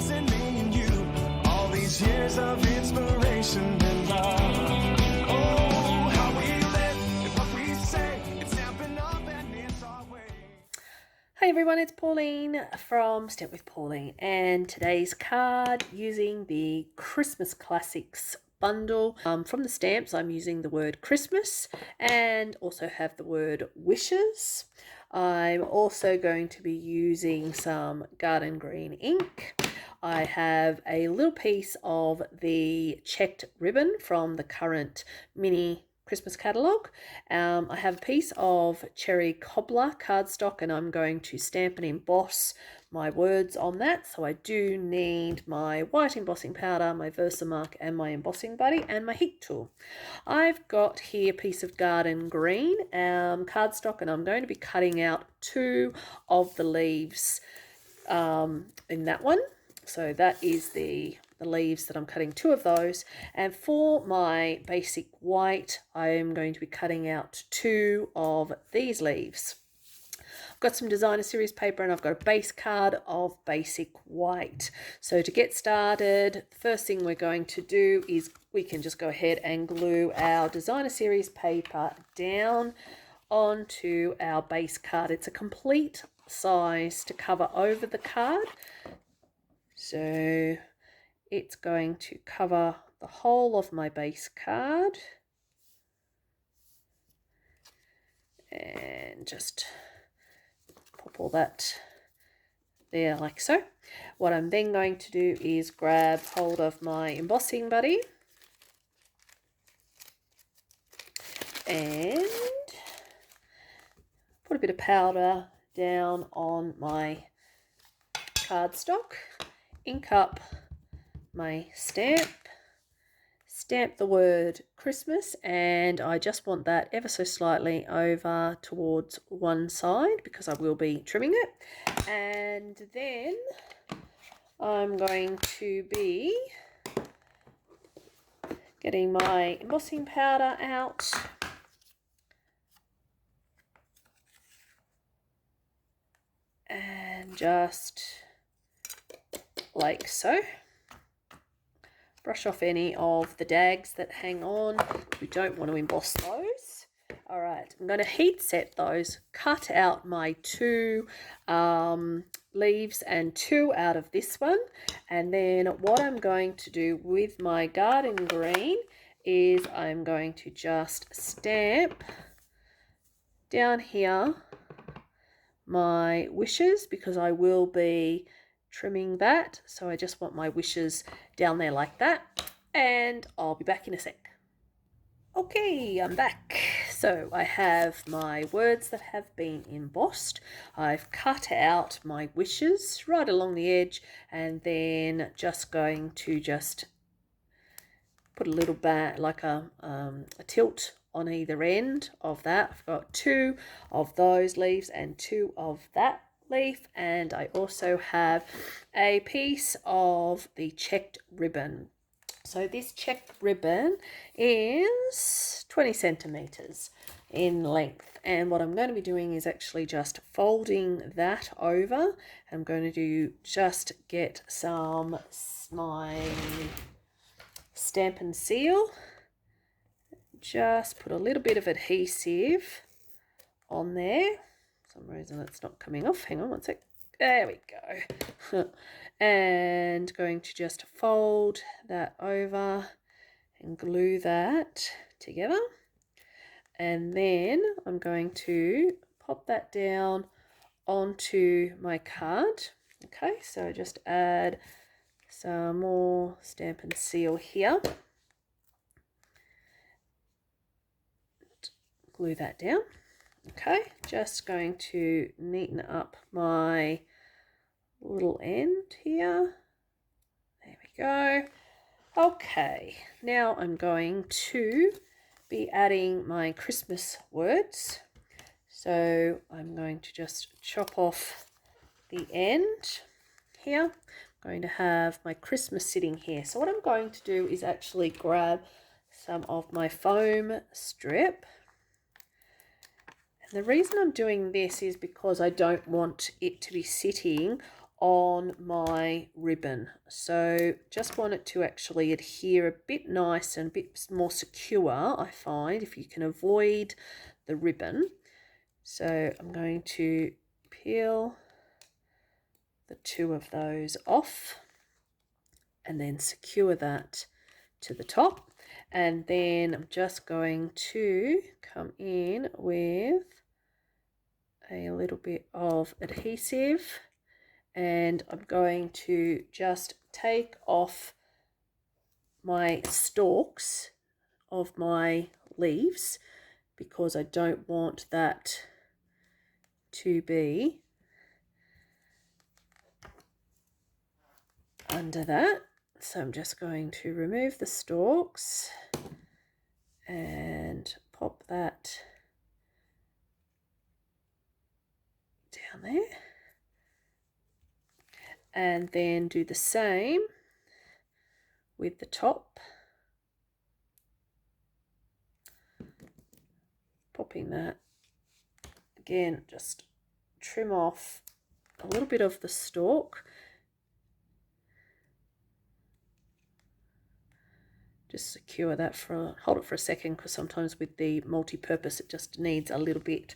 chasing me and you. All these years of inspiration and love. Oh, how we live and what we say. It's stamping up and it's our way. Hi everyone, it's Pauline from Stamp with Pauline, and today's card using the Christmas Classics bundle. From the stamps, I'm using the word Christmas and also have the word wishes. I'm also going to be using some garden green ink. I have a little piece of the checked ribbon from the current mini Christmas catalogue. I have a piece of cherry cobbler cardstock and I'm going to stamp and emboss my words on that. So I do need my white embossing powder, my Versamark and my embossing buddy and my heat tool. I've got here a piece of garden green cardstock and I'm going to be cutting out 2 of the leaves in that one. So that is the leaves that I'm cutting 2 of those. And for my basic white, I am going to be cutting out 2 of these leaves. I've got some designer series paper and I've got a base card of basic white. So to get started, the first thing we're going to do is we can just go ahead and glue our designer series paper down onto our base card. It's a complete size to cover over the card. So it's going to cover the whole of my base card and just pop all that there like so. What I'm then going to do is grab hold of my embossing buddy and put a bit of powder down on my cardstock, ink up my stamp the word Christmas, and I just want that ever so slightly over towards one side because I will be trimming it. And then I'm going to be getting my embossing powder out and just like so. Brush off any of the dags that hang on. We don't want to emboss those. All right, I'm going to heat set those, cut out my 2 leaves and 2 out of this one. And then what I'm going to do with my garden green is I'm going to just stamp down here my wishes because I will be trimming that. So I just want my wishes down there like that, and I'll be back in a sec. Okay, I'm back. So I have my words that have been embossed. I've cut out my wishes right along the edge and then just going to just put a little bit like a tilt on either end of that. I've got 2 of those leaves and 2 of that leaf, and I also have a piece of the checked ribbon. So this checked ribbon is 20 centimeters in length, and what I'm going to be doing is actually just folding that over. I'm going to do just get some my stamp and seal, just put a little bit of adhesive on there. For some reason it's not coming off. Hang on one sec. There we go. And going to just fold that over and glue that together. And then I'm going to pop that down onto my card. Okay, so just add some more stamp and seal here. Glue that down. Okay, just going to neaten up my little end here. There we go. Okay, now I'm going to be adding my Christmas words. So I'm going to just chop off the end here. I'm going to have my Christmas sitting here. So what I'm going to do is actually grab some of my foam strip. And the reason I'm doing this is because I don't want it to be sitting on my ribbon. So just want it to actually adhere a bit nice and a bit more secure, I find, if you can avoid the ribbon. So I'm going to peel the two of those off and then secure that to the top. And then I'm just going to come in with a little bit of adhesive, and I'm going to just take off my stalks of my leaves because I don't want that to be under that. So I'm just going to remove the stalks and pop that down there, and then do the same with the top, popping that again, just trim off a little bit of the stalk. Just secure that hold it for a second, because sometimes with the multi-purpose it just needs a little bit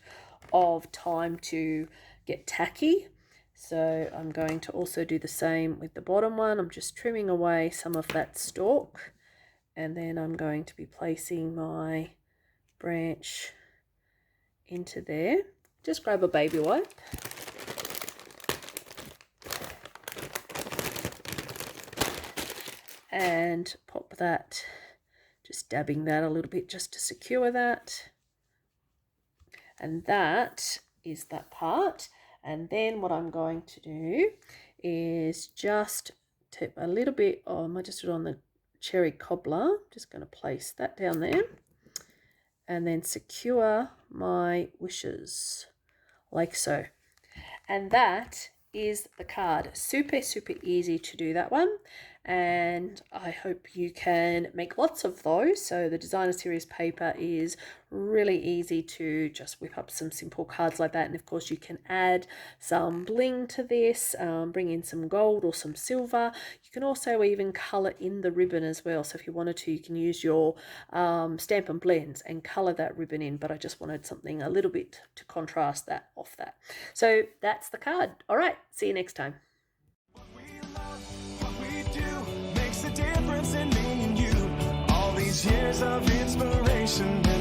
of time to get tacky. So I'm going to also do the same with the bottom one. I'm just trimming away some of that stalk, and then I'm going to be placing my branch into there. Just grab a baby wipe. And pop that, just dabbing that a little bit just to secure that. And that is that part. And then what I'm going to do is just tip a little bit on, I just did on the cherry cobbler, just going to place that down there and then secure my wishes like so. And that is the card. Super, super easy to do that one. And I hope you can make lots of those. So the designer series paper is really easy to just whip up some simple cards like that. And of course you can add some bling to this, bring in some gold or some silver. You can also even color in the ribbon as well. So if you wanted to, you can use your Stampin' Blends and color that ribbon in, but I just wanted something a little bit to contrast that off that. So that's the card. All right, see you next time. Difference in me and you. All these years of inspiration.